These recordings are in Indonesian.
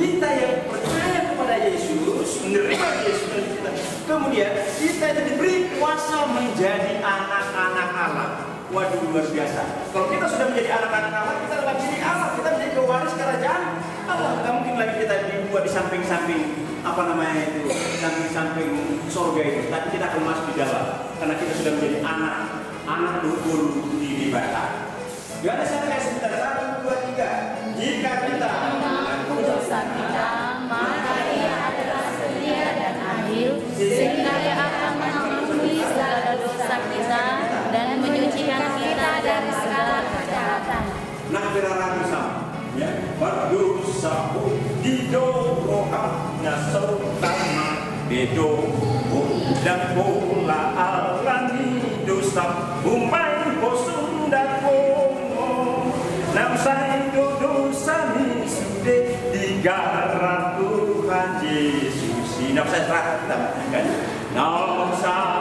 kita yang percaya kepada Yesus, menerima Yesus, kemudian kita itu diberi kuasa menjadi anak-anak Allah. Waduh, luar biasa. Kalau kita sudah menjadi anak-anak Allah, kita adalah jadi Allah, kita menjadi pewaris kerajaan Allah. Tidak mungkin lagi kita dibuat di samping-samping apa namanya itu, samping-samping surga itu, tapi kita akan masuk di dalam, karena kita sudah menjadi anak dukun di bata. Gak ada satu kayak sebentar, 1, 2, 3. Jika kita mengaku dosa kita, maka Ia adalah setia dan adil, sehingga Ia akan mengampuni segala dosa kita dan menyucikan kita dari segala kejahatan. Nah, berarti bersama, ya, berdosaku didorohana sertama bedo dan pola alani dosa umai bosun dan kono nam sai dosa mi sudah digarap Tuhan Yesus. Nam sai terang kan? Nam sai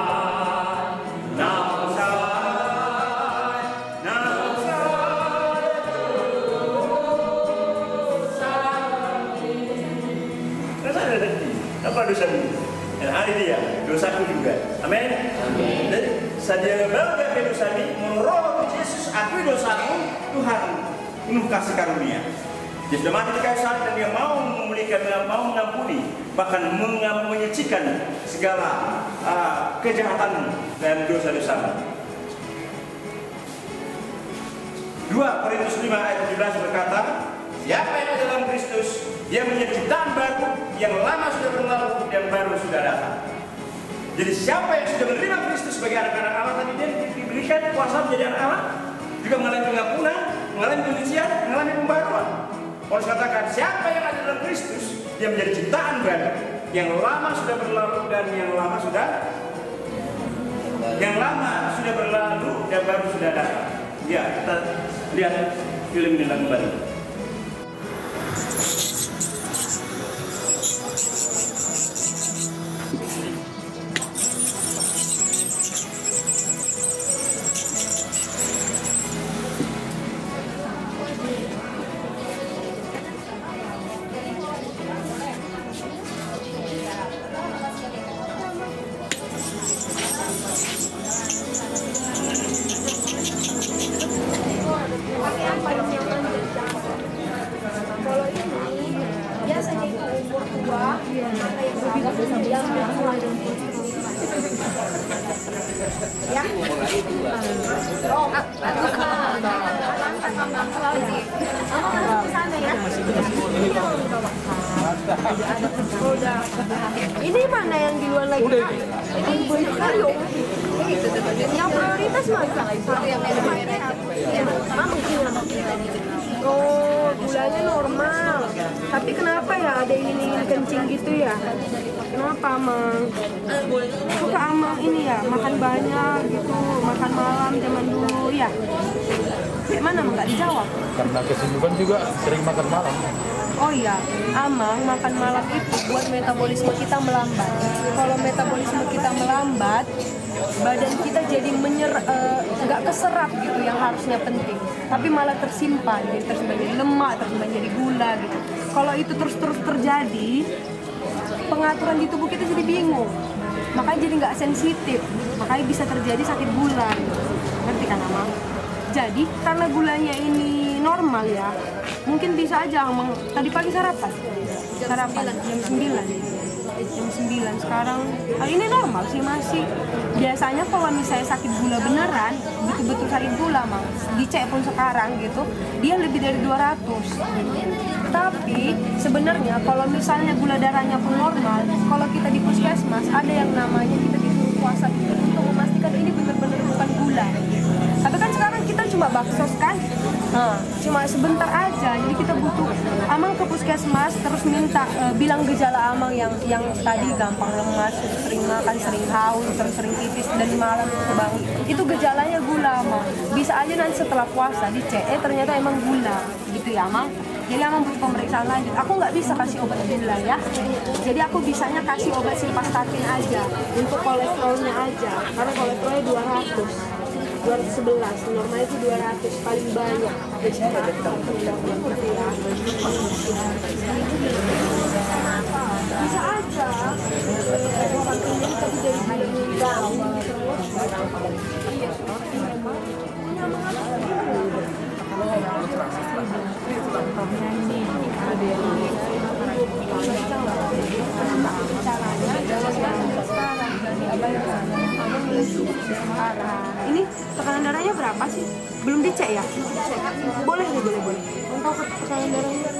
apa dosa ini? Dan hari dia dosaku juga. Amin. Dan sadia bangga dosa ini menurut Yesus akui dosaku, Tuhan penuh kasih karunia. Dia sudah mati di kayu salib dan dia mau memulihkan, mau mengampuni, bahkan menyucikan segala kejahatan dan dosa-dosa. 2 Korintus 5 ayat 17 berkata, siapa yang ada dalam Kristus, dia menjadi ciptaan baru, yang lama sudah berlalu, yang baru sudah datang. Jadi siapa yang sudah menerima Kristus sebagai anak-anak Allah, tadi dia diberikan kuasa menjadi anak Allah, juga mengalami pengampunan, mengalami penyucian, mengalami pembaruan. Paulus katakan, siapa yang ada dalam Kristus, dia menjadi ciptaan baru, yang lama sudah berlalu dan yang lama sudah berlalu dan baru sudah datang. Ya, kita lihat film ini kembali. Ini mana yang di luar lagi? Ini payung. Yang prioritas mana? Oh, gulanya normal. Tapi kenapa ya ada ini kencing gitu ya? Kenapa Amang? Suka Amang ini ya, makan banyak gitu, makan malam zaman dulu ya? Kayak mana nggak dijawab? Karena kesibukan juga sering makan malam. Oh iya, Amang makan malam itu buat metabolisme kita melambat. Kalau metabolisme kita melambat, badan kita jadi nggak keserap gitu yang harusnya penting, tapi malah tersimpan jadi lemak, tersimpan jadi gula gitu. Kalau itu terus terjadi, pengaturan di tubuh kita jadi bingung, makanya jadi nggak sensitif, makanya bisa terjadi sakit gula. Ngerti kan Amang? Jadi karena gulanya ini normal ya, mungkin bisa aja Amang tadi pagi sarapan jam 9 sekarang ini normal sih masih. Biasanya kalau misalnya sakit gula beneran, betul-betul sakit gula Mang, dicek pun sekarang gitu, dia lebih dari 200. Tapi sebenarnya kalau misalnya gula darahnya pun normal, kalau kita di puskesmas ada yang namanya kita disuruh puasa itu untuk memastikan ini benar-benar bukan gula. Tapi kan sekarang kita cuma baksos kan, cuma sebentar aja, jadi kita butuh Amang ke puskesmas terus minta bilang gejala Amang yang tadi gampang lemas, sering makan, sering haus, terus sering tipis dan malam kebangun, itu gejalanya gula Amang. Bisa aja nanti setelah puasa dicek, ternyata emang gula gitu ya Amang. Jadi Amang butuh pemeriksaan lanjut. Aku nggak bisa kasih obat gula ya, jadi aku bisanya kasih obat simvastatin aja untuk kolesterolnya aja, karena kolesterolnya 211, normal itu 200 paling banyak. Jadi bisa aja orang ini tapi dari ini tekanan darahnya berapa sih? Belum dicek ya? Boleh. Untuk tekanan darahnya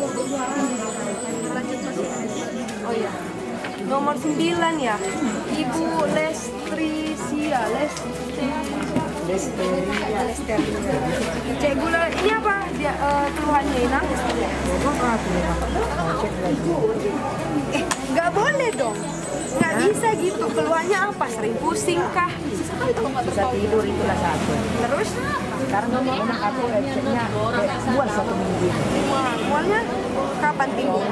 oh iya. Nomor 9 ya. Ibu Lestrisia. Cek gula ini apa? Dia keluhannya ini? Nggak boleh dong. Nggak bisa gitu. Keluhannya apa? Sering pusing kah? Bisa tidur itulah satu. Terus? Karena anak aku ceknya mual 1 minggu. Mualnya kapan timbul?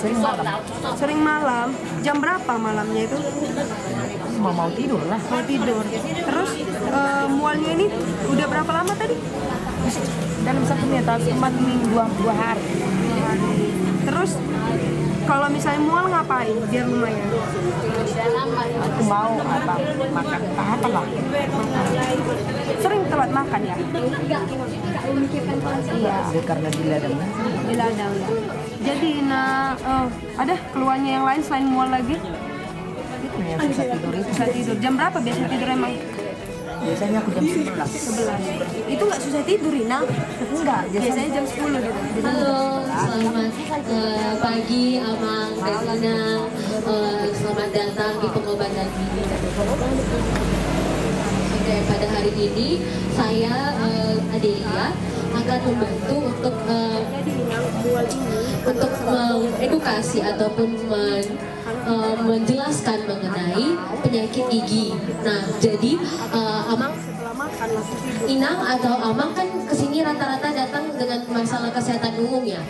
Sering malam. Sering malam. Jam berapa malamnya itu? Mau tidur lah. Mau tidur. Terus mualnya ini udah berapa lama tadi? Dalam 1 minggu, cuma 2 hari. Terus kalau misalnya mual ngapain biar lumayan? Aku mau makan apa lah. Sering telat makan ya? Iya. Karena di ladang. Di ladang ya. Jadi ada keluhannya yang lain selain mual lagi? Itu yang susah tidur itu. Susah tidur. Jam berapa biasa tidur emang? Biasanya aku jam 11. Itu nggak susah tidur, Rina? Enggak, Biasanya jam 10 gitu. Halo, selamat pagi Amang dan Inang. Selamat datang di pengobatan gigi. Oke, pada hari ini saya Adelia akan membantu untuk mengedukasi ataupun menjelaskan mengenai penyakit gigi. Nah, jadi Amang, Inang atau Amang kan kesini rata-rata datang dengan masalah kesehatan umum ya.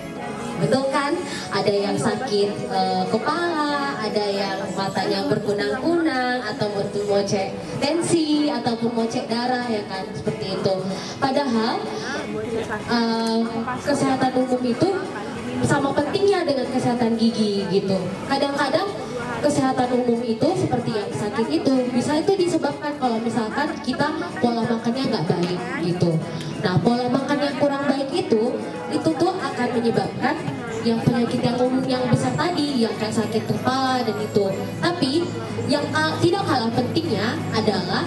Betul kan? Ada yang sakit kepala, ada yang matanya berkunang-kunang, atau mau cek tensi, ataupun mau cek darah ya kan, seperti itu. Padahal kesehatan umum itu sama pentingnya dengan kesehatan gigi gitu. Kadang-kadang kesehatan umum itu seperti yang sakit itu bisa itu disebabkan kalau misalkan kita pola makannya nggak baik gitu. Nah, pola makan yang kurang baik itu tuh akan menyebabkan yang penyakit yang umum yang besar tadi, yang kayak sakit kepala dan itu. Tapi yang tidak kalah pentingnya adalah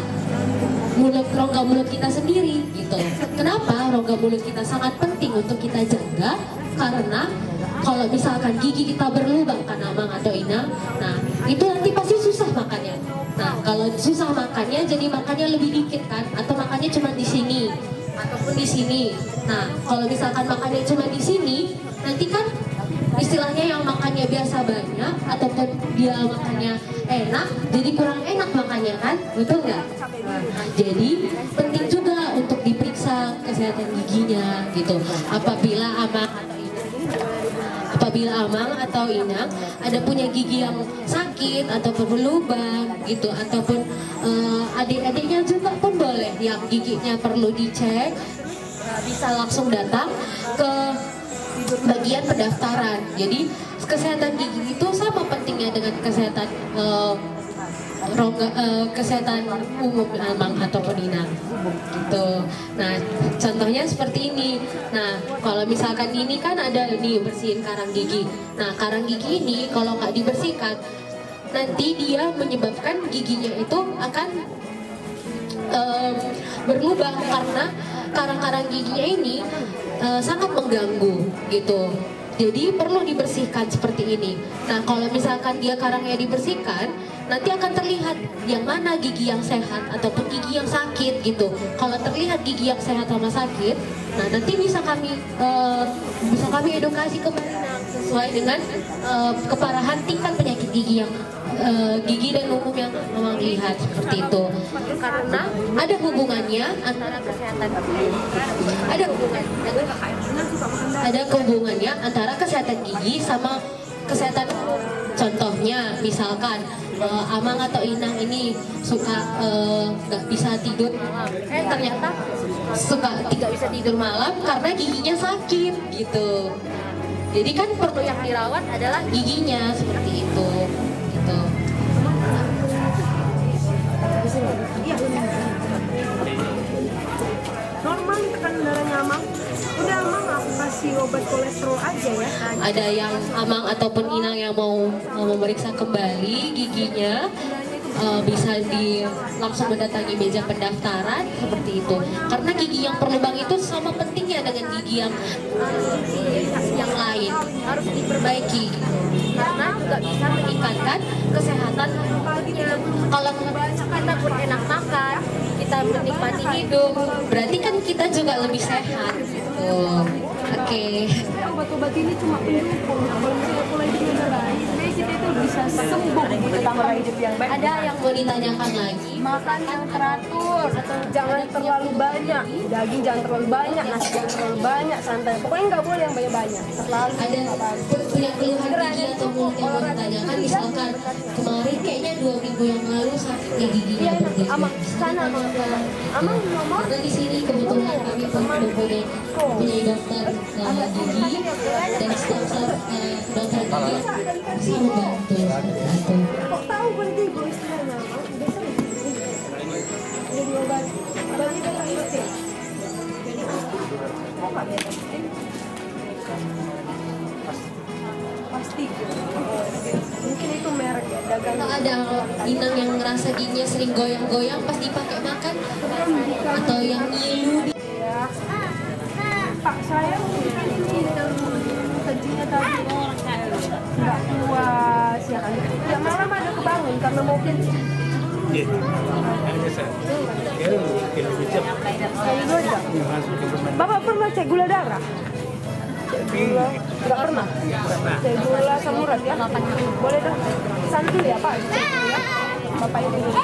rongga mulut kita sendiri gitu. Kenapa rongga mulut kita sangat penting untuk kita jaga? Karena kalau misalkan gigi kita berlubang kan Amang atau Inang, nah itu nanti pasti susah makannya. Nah kalau susah makannya jadi makannya lebih dikit kan, atau makannya cuma di sini ataupun di sini. Nah kalau misalkan makannya cuma di sini, nanti kan istilahnya yang makannya biasa banyak ataupun dia makannya enak, jadi kurang enak makannya kan, betul nggak? Nah, jadi penting juga untuk diperiksa kesehatan giginya gitu. Apabila Amang atau Inang ada punya gigi yang sakit ataupun berlubang gitu, ataupun adik-adiknya juga pun boleh yang giginya perlu dicek, bisa langsung datang ke bagian pendaftaran. Jadi kesehatan gigi itu sama pentingnya dengan kesehatan kesehatan umum Amang ataupun Inang gitu. Nah contohnya seperti ini. Nah kalau misalkan ini kan ada ini bersihin karang gigi. Nah karang gigi ini kalau nggak dibersihkan nanti dia menyebabkan giginya itu akan berlubang karena karang-karang giginya ini sangat mengganggu gitu. Jadi perlu dibersihkan seperti ini. Nah kalau misalkan dia karangnya dibersihkan, nanti akan terlihat yang mana gigi yang sehat ataupun gigi yang sakit gitu. Kalau terlihat gigi yang sehat sama sakit, nah nanti bisa kami edukasi kembali sesuai dengan keparahan tingkat penyakit gigi yang gigi dan umum yang memang lihat seperti itu. Karena ada hubungannya antara kesehatan ada hubungannya antara kesehatan gigi sama kesehatan umum. Contohnya misalkan Amang atau Inang ini suka nggak bisa tidur malam, ternyata suka tidak bisa tidur malam karena giginya sakit gitu. Jadi kan perlu yang dirawat adalah giginya seperti itu. Gitu. Normal tekanan darahnya Amang. Udah Amang, aku kasih obat kolesterol aja ya. Ada yang Amang ataupun Inang yang mau memeriksa kembali giginya, bisa langsung mendatangi meja pendaftaran seperti itu. Karena gigi yang berlubang itu sama pentingnya dengan gigi yang lain, harus diperbaiki gitu. Karena nggak bisa meningkatkan kesehatan lambungnya. Kalau kita pun enak makan, kita menikmati hidup, berarti kan kita juga lebih sehat gitu. Oke. Obat-obat ini cuma pendukung. Kalau misalnya pola hidup yang baik, sebenarnya kita itu bisa sembuh gitu pola hidup yang baik. Ada yang mau ditanyakan lagi? Makan yang teratur, jangan terlalu banyak. Daging jangan terlalu banyak, nasi jangan terlalu banyak, santai. Pokoknya nggak boleh yang banyak-banyak. Terlalu Ada punya keluhan gigi atau mulut yang mau ditanyakan, misalkan kemarin kayaknya 2 minggu yang lalu sakit giginya bergeser. Amang sana Amang ngomong. Karena di sini kebetulan kami mempunyai dokter gigi dan staf dokter gigi bisa membantu seperti itu. Kok tahu berarti ibu istilahnya Amang? Udah diobati. Berarti kan istil. Pasti. Mungkin itu merek ya, dagang. Kalau ada Inang yang ngerasa giginya sering goyang-goyang pas dipakai makan atau yang ngilu Ya. Pak saya mungkin ini kencingnya tadi nggak puas ya kan. Ya malam ada kebangun karena mau kencing. Bapak pernah cek gula darah? Gula nggak pernah. Cek gula asam urat ya? Boleh dong. Sana dulu ya Pak. Cek dulu ya. Bapak ini dulu.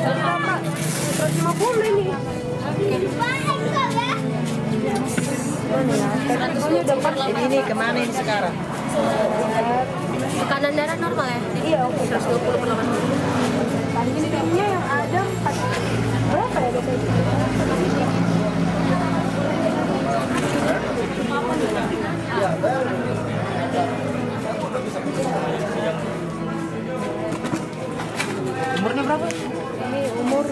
Bapak 150 ini. Ini kemana ini sekarang? tekanan darah normal ya? Iya, oke. 120/80. Ini timnya yang ada 4. Berapa ya Bapak? Umurnya berapa? Ini umur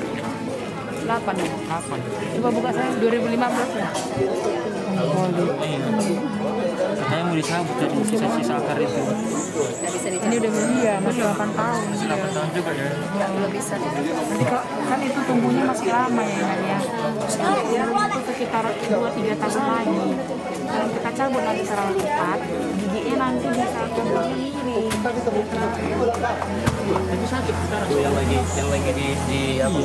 8 ya? 8. Coba buka saya 2015 ya? Katanya mau dicabut dari sisa-sisa akar itu. Ini udah belia, masih 8 tahun. Masih 8 tahun juga ya. Belum bisa. Nanti kan itu tumbuhnya masih lama ya Nan ya. Itu sekitar 2-3 tahun lagi. Kalau kita cabut nanti terlalu cepat, giginya nanti bisa berdiri. Tapi sakit sekarang tuh yang lagi di apa?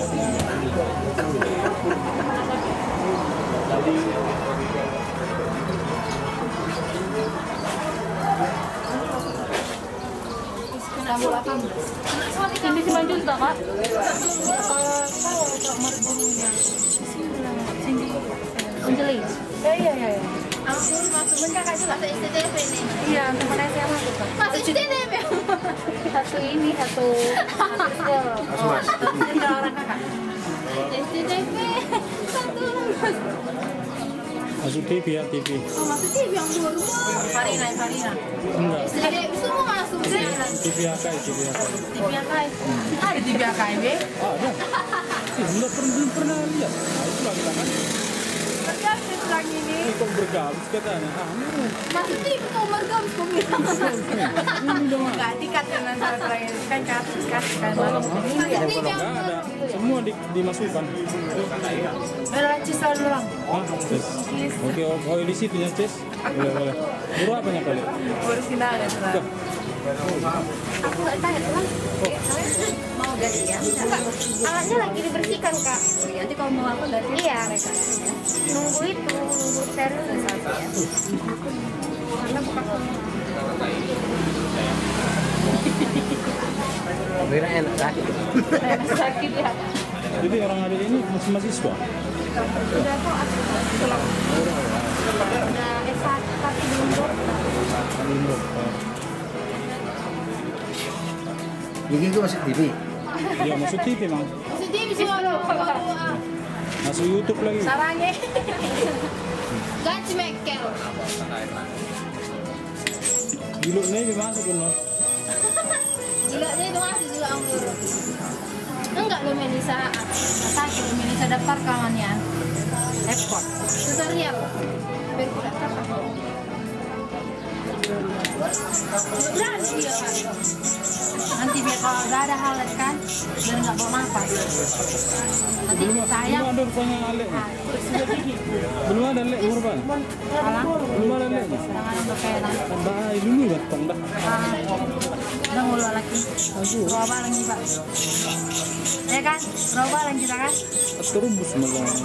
Ini cuma juta kak. Anjeli. iya. Masuk kakak juga masuk STTV nih. Iya, teman SMA tuh Pak. Masuk STTV. Satu ini, satu orang kakak. STTV. Satu. Masuk TV ya, TV. Oh, masuk TV yang dua rumah. Farina. Enggak, STTV semua masuk sih. TV AKI, TV AKI. TV yang lain. Ada TV AKB? Ada. Belum pernah lihat. Nah, itulah kita kan. Kerjaan selang ini. Ini kok bergabung katanya. Masuk TV kau bergabung kau bilang. Enggak dikat dengan salah ini kan kasus kan malam ini ya. Masuk TV yang Enggak ada. Semua dimasukkan. Melanci selalu orang. Ah, Cis. Oke, oh di situ ya, Cis. Boleh. Buru apanya kali? Urus kita selalu. aku nggak tanya teman. Mau ganti ya? Alatnya lagi dibersihkan kak. Nanti kalau mau apa ganti iya mereka. Nunggu steril saja ya. Karena bukan Kira enak sakit. Sakit ya. Jadi orang ada ini masih mahasiswa. Udah kok udah S1 tapi belum dokter. Gigi itu masuk TV. Iya, masuk TV, Mang. Masuk TV semua. Masuk YouTube lagi. Sarangnya. Ganti mekel. Giluknya dimasuk kan? Giluknya itu masih juga Om Guru. Enggak lu Melisa sakit, lu Melisa daftar kawannya. Ekspor. Tutorial. Biar ku daftar. Berani dia kan. Nanti biar kalau udah ada hal kan, biar nggak bawa nafas. Nanti sayang. Belum ada rupanya Alek. Belum ada Alek Urban. Belum ada Alek. Jangan berkaitan. Bahaya dulu datang dah. Udah mulu lagi. Roba lagi Pak. Ya kan? Roba lagi kita kan? Terubus malah.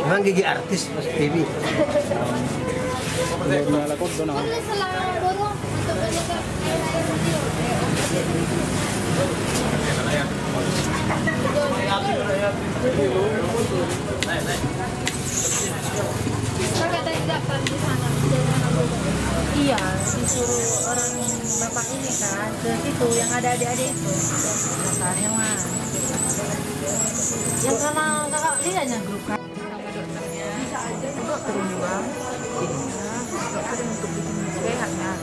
Memang gigi artis Mas Dewi. Udah kok dona. Iya, disuruh orang bapak ini kan ke situ yang ada adik-adik itu. Dasarnya mah. Yang karena kakak lihatnya grup kan. Bisa aja dokter juga. Dokter untuk bikin sehatnya.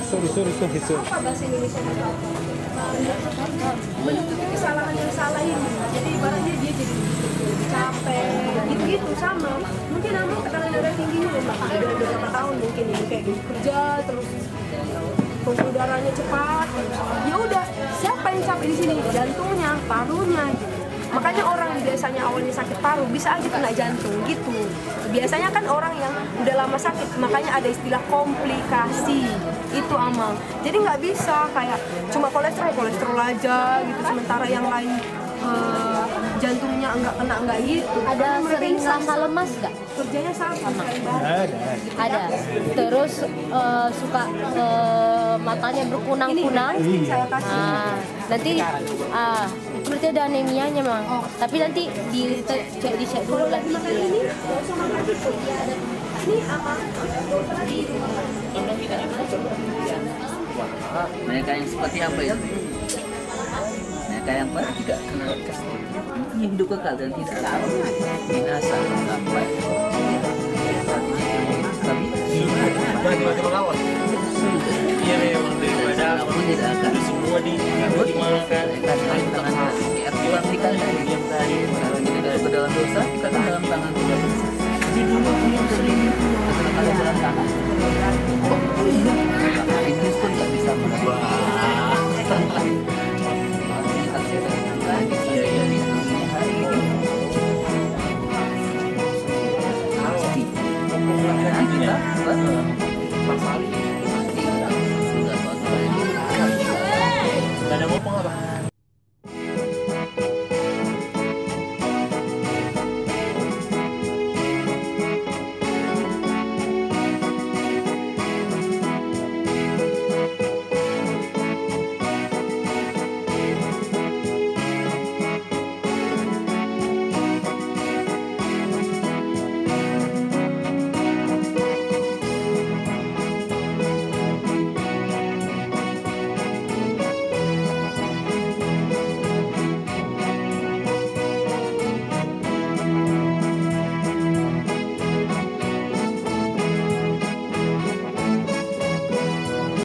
Sorry. Apa bahasa Indonesia menutupi kesalahan yang salah ini. Jadi ibaratnya dia jadi capek gitu sama. Mungkin Amang tekanan darah tingginya udah beberapa tahun mungkin yang kayak gitu kerja terus pembuluh darahnya cepat. Ya udah, siapa yang capek di sini? Jantungnya, parunya gitu. Makanya orang biasanya awalnya sakit paru bisa aja kena jantung gitu. Biasanya kan orang yang udah lama sakit, makanya ada istilah komplikasi itu Amang. Jadi nggak bisa kayak cuma kolesterol aja gitu, sementara yang lain jantungnya enggak gitu. Ada sering rasa lemas nggak? Kerjanya sama. Ada. Terus suka matanya berkunang-kunang. Ini saya kasih. Nanti itu berarti ada anemianya Mang. Tapi nanti dicek dulu lagi. Ini nggak usah makan gitu. Ini Amang. Mereka yang seperti apa itu? Mereka yang tidak kenal kasih hidup kekal dan tidak tahu binasa sampai tapi melawan. Iya memang daripada kamu tidak akan semua dimakan. tangan artiwan dikali kalau kita ke dalam dosa kita kan dalam tangan Tuhan. Jadi dulu kalau dalam tangan Iblis pun tak bisa mengubah.